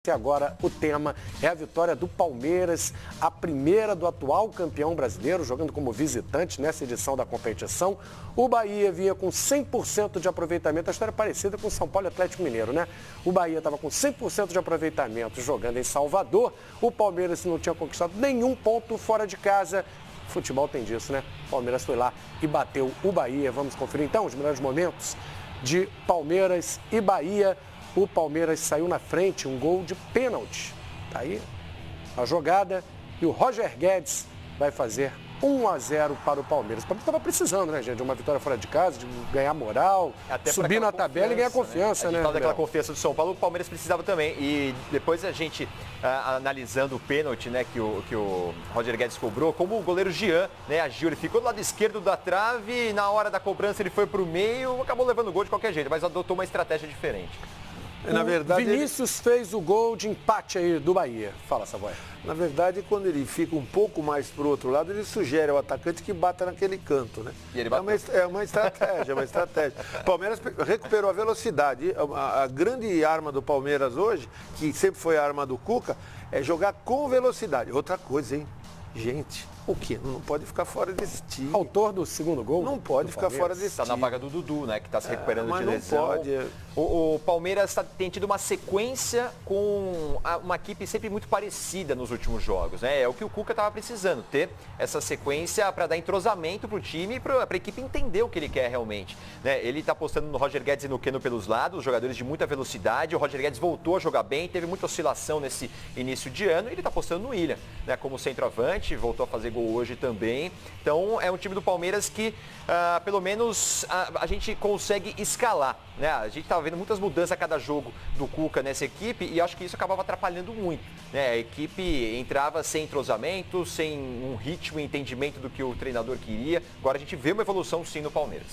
E agora o tema é a vitória do Palmeiras, a primeira do atual campeão brasileiro, jogando como visitante nessa edição da competição. O Bahia vinha com 100% de aproveitamento, a história é parecida com o São Paulo e Atlético Mineiro, né? O Bahia estava com 100% de aproveitamento jogando em Salvador, o Palmeiras não tinha conquistado nenhum ponto fora de casa. Futebol tem disso, né? O Palmeiras foi lá e bateu o Bahia. Vamos conferir então os melhores momentos de Palmeiras e Bahia. O Palmeiras saiu na frente, um gol de pênalti. Tá aí a jogada e o Roger Guedes vai fazer 1-0 para o Palmeiras. O Palmeiras estava precisando, né, gente, de uma vitória fora de casa, de ganhar moral, até subir na tabela e ganhar confiança, né? Daquela confiança do São Paulo, o Palmeiras precisava também. E depois a gente, analisando o pênalti, né, que o Roger Guedes cobrou, como o goleiro Jean, né, agiu, ele ficou do lado esquerdo da trave, e na hora da cobrança ele foi para o meio, acabou levando o gol de qualquer jeito, mas adotou uma estratégia diferente. Na verdade, Vinícius fez o gol de empate aí do Bahia. Fala, Savoia. Na verdade, quando ele fica um pouco mais para o outro lado, ele sugere ao atacante que bata naquele canto, né? E ele é uma estratégia, uma estratégia. O Palmeiras recuperou a velocidade. A grande arma do Palmeiras hoje, que sempre foi a arma do Cuca, é jogar com velocidade. Outra coisa, hein? Gente, o quê? Não pode ficar fora desse time. Autor do segundo gol? Não pode ficar fora desse time. Está na vaga do Dudu, né? Que está se recuperando de lesão. Mas não pode. O Palmeiras tem tido uma sequência com uma equipe sempre muito parecida nos últimos jogos, né? É o que o Cuca estava precisando, ter essa sequência para dar entrosamento para o time e para a equipe entender o que ele quer realmente, né? Ele está apostando no Roger Guedes e no Keno pelos lados, jogadores de muita velocidade. O Roger Guedes voltou a jogar bem, teve muita oscilação nesse início de ano e ele está apostando no William, né? Como centroavante, voltou a fazer gol hoje também. Então é um time do Palmeiras que pelo menos a gente consegue escalar, né? A gente estava vendo muitas mudanças a cada jogo do Cuca nessa equipe e acho que isso acabava atrapalhando muito, né? A equipe entrava sem entrosamento, sem um ritmo e entendimento do que o treinador queria. Agora a gente vê uma evolução sim no Palmeiras.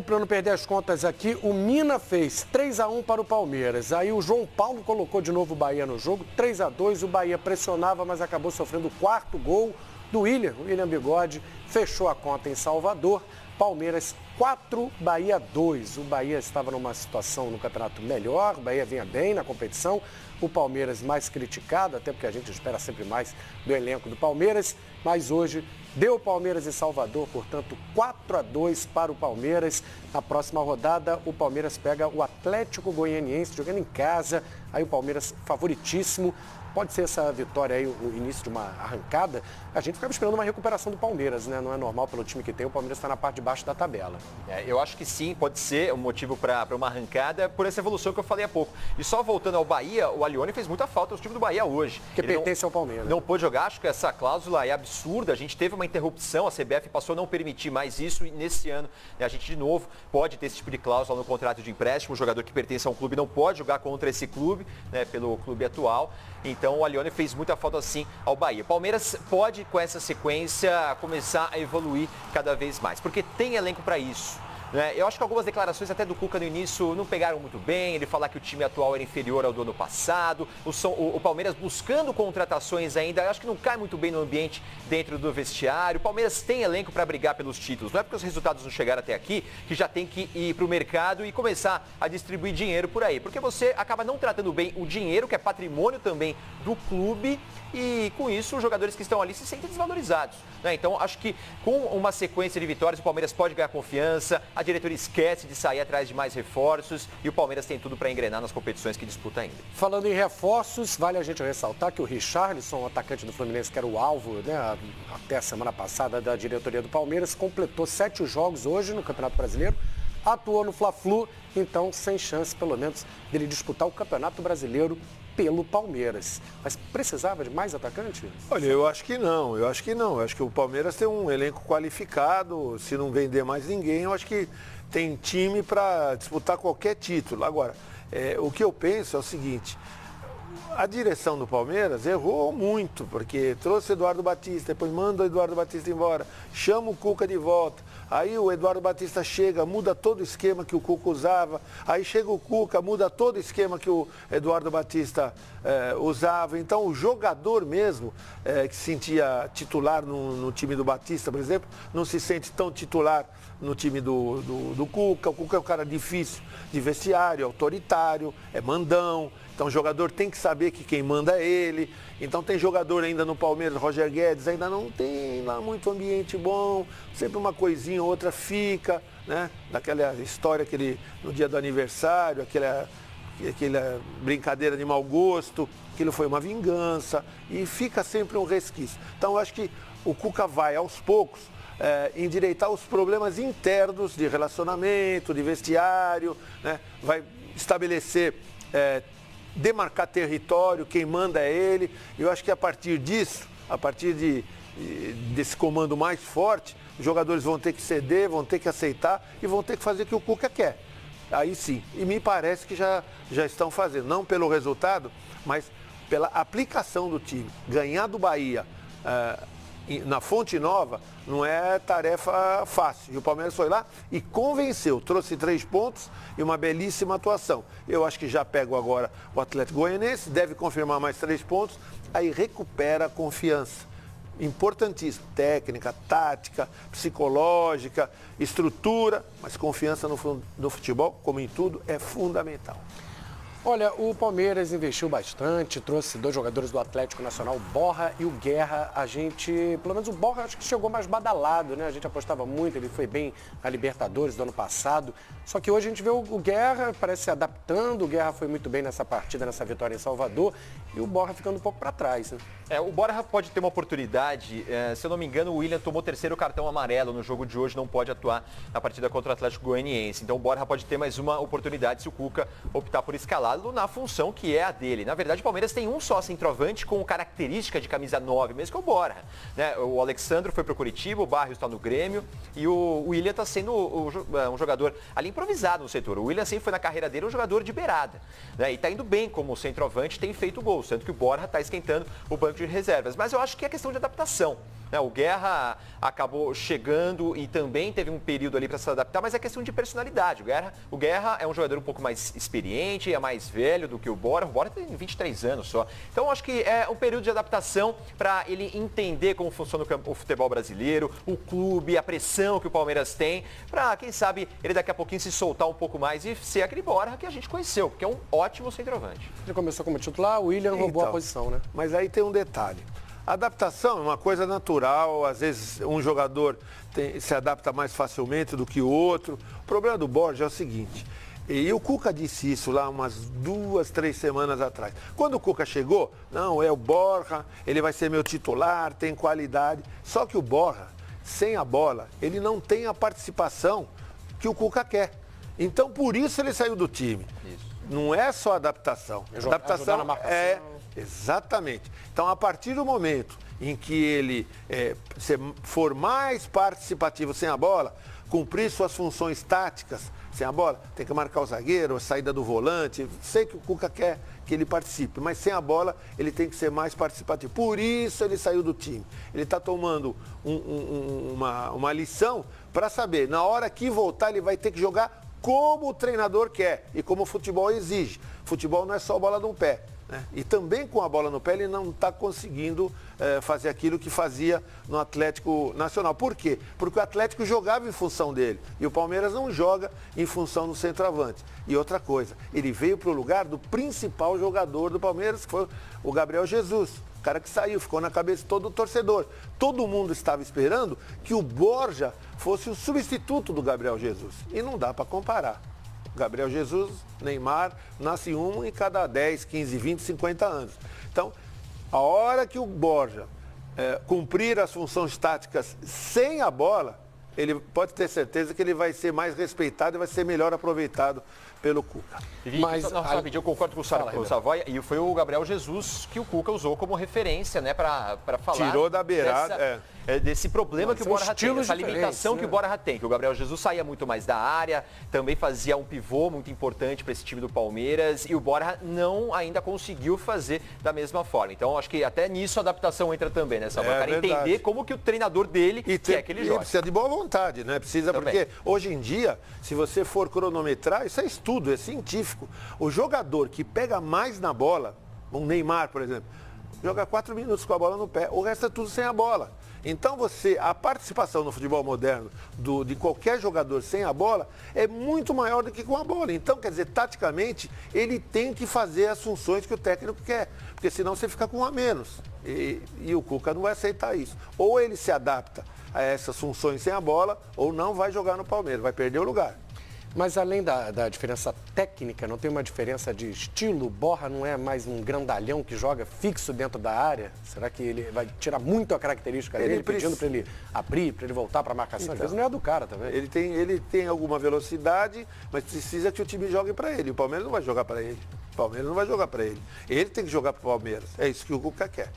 Para não perder as contas aqui, o Mina fez 3-1 para o Palmeiras. Aí o João Paulo colocou de novo o Bahia no jogo, 3-2. O Bahia pressionava, mas acabou sofrendo o quarto gol do William. O William Bigode fechou a conta em Salvador. Palmeiras 4, Bahia 2. O Bahia estava numa situação no campeonato melhor, o Bahia vinha bem na competição. O Palmeiras mais criticado, até porque a gente espera sempre mais do elenco do Palmeiras. Mas hoje deu o Palmeiras em Salvador, portanto 4-2 para o Palmeiras. Na próxima rodada o Palmeiras pega o Atlético Goianiense jogando em casa. Aí o Palmeiras favoritíssimo. Pode ser essa vitória aí, o início de uma arrancada. A gente ficava esperando uma recuperação do Palmeiras, né? Não é normal pelo time que tem, o Palmeiras está na parte de baixo da tabela. Eu acho que sim, pode ser um motivo para uma arrancada por essa evolução que eu falei há pouco. E só voltando ao Bahia, o Alione fez muita falta ao time do Bahia hoje. Que pertence ao Palmeiras. Não pôde jogar, acho que essa cláusula é absurda. A gente teve uma interrupção, a CBF passou a não permitir mais isso e nesse ano a gente de novo pode ter esse tipo de cláusula no contrato de empréstimo. O jogador que pertence a um clube não pode jogar contra esse clube, né, pelo clube atual. Então o Alione fez muita falta sim ao Bahia. Palmeiras pode, com essa sequência, começar a evoluir cada vez mais, porque tem elenco para isso. Eu acho que algumas declarações até do Cuca no início não pegaram muito bem, ele falar que o time atual era inferior ao do ano passado, o Palmeiras buscando contratações ainda, eu acho que não cai muito bem no ambiente dentro do vestiário. O Palmeiras tem elenco para brigar pelos títulos, não é porque os resultados não chegaram até aqui que já tem que ir para o mercado e começar a distribuir dinheiro por aí, porque você acaba não tratando bem o dinheiro, que é patrimônio também do clube, e com isso os jogadores que estão ali se sentem desvalorizados, né? Então acho que com uma sequência de vitórias o Palmeiras pode ganhar confiança, a diretoria esquece de sair atrás de mais reforços e o Palmeiras tem tudo para engrenar nas competições que disputa ainda. Falando em reforços, vale a gente ressaltar que o Richarlison, o atacante do Fluminense, que era o alvo, né, até a semana passada da diretoria do Palmeiras, completou 7 jogos hoje no Campeonato Brasileiro, atuou no Fla-Flu, então sem chance pelo menos dele disputar o Campeonato Brasileiro pelo Palmeiras. Mas precisava de mais atacante? Olha, eu acho que não. Eu acho que o Palmeiras tem um elenco qualificado. Se não vender mais ninguém, eu acho que tem time para disputar qualquer título. Agora, o que eu penso é o seguinte: a direção do Palmeiras errou muito, porque trouxe Eduardo Batista, depois manda o Eduardo Batista embora, chama o Cuca de volta. Aí o Eduardo Batista chega, muda todo o esquema que o Cuca usava. Aí chega o Cuca, muda todo o esquema que o Eduardo Batista usava. Então o jogador mesmo, que se sentia titular no time do Batista, por exemplo, não se sente tão titular no time do Cuca. O Cuca é um cara difícil de vestiário, autoritário, é mandão. Então o jogador tem que saber que quem manda é ele. Então tem jogador ainda no Palmeiras, Roger Guedes, ainda não tem lá muito ambiente bom, sempre uma coisinha ou outra fica, né? Daquela história que ele, no dia do aniversário, aquela brincadeira de mau gosto, aquilo foi uma vingança e fica sempre um resquício. Então eu acho que o Cuca vai aos poucos endireitar os problemas internos de relacionamento, de vestiário, né? Vai estabelecer, demarcar território, quem manda é ele. Eu acho que a partir disso, a partir desse comando mais forte, os jogadores vão ter que ceder, vão ter que aceitar e vão ter que fazer o que o Cuca quer. Aí sim, e me parece que já estão fazendo, não pelo resultado, mas pela aplicação do time. Ganhar do Bahia na Fonte Nova não é tarefa fácil. E o Palmeiras foi lá e convenceu, trouxe 3 pontos e uma belíssima atuação. Eu acho que já pego agora o Atlético Goianiense, deve confirmar mais 3 pontos, aí recupera a confiança. Importantíssimo, técnica, tática, psicológica, estrutura, mas confiança no futebol, como em tudo, é fundamental. Olha, o Palmeiras investiu bastante, trouxe 2 jogadores do Atlético Nacional, o Borja e o Guerra. A gente, pelo menos o Borja, acho que chegou mais badalado, né? A gente apostava muito, ele foi bem na Libertadores do ano passado. Só que hoje a gente vê o Guerra, parece se adaptando, o Guerra foi muito bem nessa partida, nessa vitória em Salvador, e o Borja ficando um pouco para trás, né? O Borja pode ter uma oportunidade, se eu não me engano, o William tomou 3º cartão amarelo no jogo de hoje, não pode atuar na partida contra o Atlético Goianiense. Então o Borja pode ter mais uma oportunidade se o Cuca optar por escalá-lo na função que é a dele. Na verdade, o Palmeiras tem um só centroavante com característica de camisa 9, mesmo que é o Borja, né? O Alexandro foi para o Curitiba, o Barrios está no Grêmio e o William está sendo um jogador ali improvisado no setor. O William sempre foi na carreira dele um jogador de beirada, né? E está indo bem como centroavante, tem feito gols, tanto que o Borja está esquentando o banco de reservas. Mas eu acho que é questão de adaptação. O Guerra acabou chegando e também teve um período ali para se adaptar, mas é questão de personalidade. O Guerra é um jogador um pouco mais experiente, é mais velho do que o Borja. O Borja tem 23 anos só. Então acho que é um período de adaptação para ele entender como funciona o futebol brasileiro, o clube, a pressão que o Palmeiras tem, para quem sabe ele daqui a pouquinho se soltar um pouco mais e ser aquele Borja que a gente conheceu, que é um ótimo centroavante. Ele começou como titular, o William roubou a posição, né? Mas aí tem um detalhe. A adaptação é uma coisa natural, às vezes um jogador se adapta mais facilmente do que o outro. O problema do Borja é o seguinte, e o Cuca disse isso lá umas 2, 3 semanas atrás. Quando o Cuca chegou, não, é o Borja, ele vai ser meu titular, tem qualidade. Só que o Borja, sem a bola, ele não tem a participação que o Cuca quer. Então, por isso ele saiu do time. Isso. Não é só adaptação. Adaptação é... Exatamente. Então, a partir do momento em que ele for mais participativo sem a bola, cumprir suas funções táticas sem a bola, tem que marcar o zagueiro, a saída do volante, sei que o Cuca quer que ele participe, mas sem a bola ele tem que ser mais participativo. Por isso ele saiu do time. Ele está tomando uma lição para saber, na hora que voltar ele vai ter que jogar como o treinador quer e como o futebol exige. Futebol não é só bola no pé. E também com a bola no pé ele não está conseguindo fazer aquilo que fazia no Atlético Nacional. Por quê? Porque o Atlético jogava em função dele e o Palmeiras não joga em função do centroavante. E outra coisa, ele veio para o lugar do principal jogador do Palmeiras, que foi o Gabriel Jesus. O cara que saiu, ficou na cabeça de todo o torcedor. Todo mundo estava esperando que o Borja fosse o substituto do Gabriel Jesus. E não dá para comparar. Gabriel Jesus, Neymar, nasce um em cada 10, 15, 20, 50 anos. Então, a hora que o Borja cumprir as funções táticas sem a bola, ele pode ter certeza que ele vai ser mais respeitado e vai ser melhor aproveitado pelo Cuca. Mas eu concordo com o Savoia, e foi o Gabriel Jesus que o Cuca usou como referência, né, para falar. Tirou da beirada, desse problema que o Borja tem, essa limitação que o Borja tem, que o Gabriel Jesus saía muito mais da área, também fazia um pivô muito importante para esse time do Palmeiras, e o Borja não ainda conseguiu fazer da mesma forma. Então, acho que até nisso a adaptação entra também, né, Savoia? Para entender como que o treinador dele quer que ele jogue. Precisa de boa vontade, né? Precisa, também. Porque hoje em dia, se você for cronometrar, isso é estudo, é científico. O jogador que pega mais na bola, um Neymar, por exemplo, joga 4 minutos com a bola no pé, o resto é tudo sem a bola. Então a participação no futebol moderno de qualquer jogador sem a bola é muito maior do que com a bola. Então, quer dizer, taticamente, ele tem que fazer as funções que o técnico quer, porque senão você fica com um a menos. E o Cuca não vai aceitar isso. Ou ele se adapta a essas funções sem a bola, ou não vai jogar no Palmeiras, vai perder o lugar. Mas além da diferença técnica, não tem uma diferença de estilo? Borja não é mais um grandalhão que joga fixo dentro da área? Será que ele vai tirar muito a característica dele, pedindo para ele abrir, para ele voltar para a marcação? Então, Às vezes não é do cara também. Ele tem alguma velocidade, mas precisa que o time jogue para ele. O Palmeiras não vai jogar para ele. O Palmeiras não vai jogar para ele. Ele tem que jogar para o Palmeiras. É isso que o Cuca quer.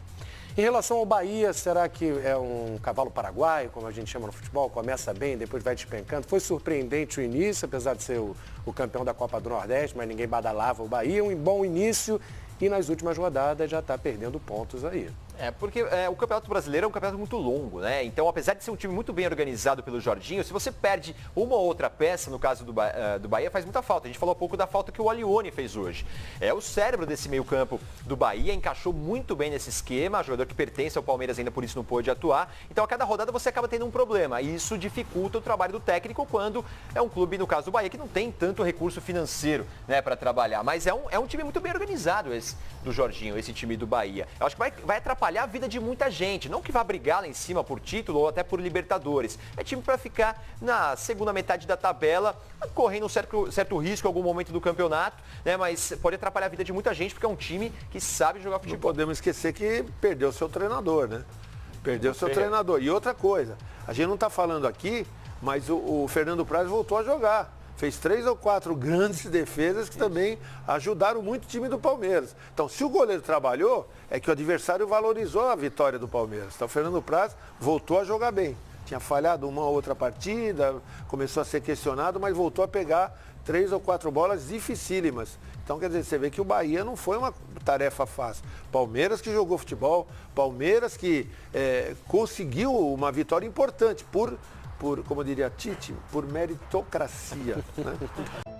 Em relação ao Bahia, será que é um cavalo paraguaio, como a gente chama no futebol? Começa bem, depois vai despencando. Foi surpreendente o início, apesar de ser o campeão da Copa do Nordeste, mas ninguém badalava o Bahia. Um bom início e nas últimas rodadas já está perdendo pontos aí. Porque o Campeonato Brasileiro é um campeonato muito longo, né? Então, apesar de ser um time muito bem organizado pelo Jorginho, se você perde uma ou outra peça, no caso do Bahia, faz muita falta. A gente falou um pouco da falta que o Alione fez hoje. O cérebro desse meio-campo do Bahia encaixou muito bem nesse esquema, jogador que pertence ao Palmeiras ainda por isso não pôde atuar. Então, a cada rodada você acaba tendo um problema. E isso dificulta o trabalho do técnico quando é um clube, no caso do Bahia, que não tem tanto recurso financeiro, né, para trabalhar. Mas é um time muito bem organizado esse do Jorginho, esse time do Bahia. Eu acho que vai atrapalhar a vida de muita gente. Não que vá brigar lá em cima por título ou até por Libertadores. É time para ficar na segunda metade da tabela, correndo um certo risco em algum momento do campeonato, né? Mas pode atrapalhar a vida de muita gente, porque é um time que sabe jogar futebol. Não podemos esquecer que perdeu seu treinador, né? Perdeu seu treinador. E outra coisa, a gente não está falando aqui, mas o Fernando Praz voltou a jogar. Fez 3 ou 4 grandes defesas que também ajudaram muito o time do Palmeiras. Então, se o goleiro trabalhou, é que o adversário valorizou a vitória do Palmeiras. Então, o Fernando Praz voltou a jogar bem. Tinha falhado uma ou outra partida, começou a ser questionado, mas voltou a pegar 3 ou 4 bolas dificílimas. Então, quer dizer, você vê que o Bahia não foi uma tarefa fácil. Palmeiras que jogou futebol, Palmeiras que conseguiu uma vitória importante por, como diria Tite, por meritocracia, né?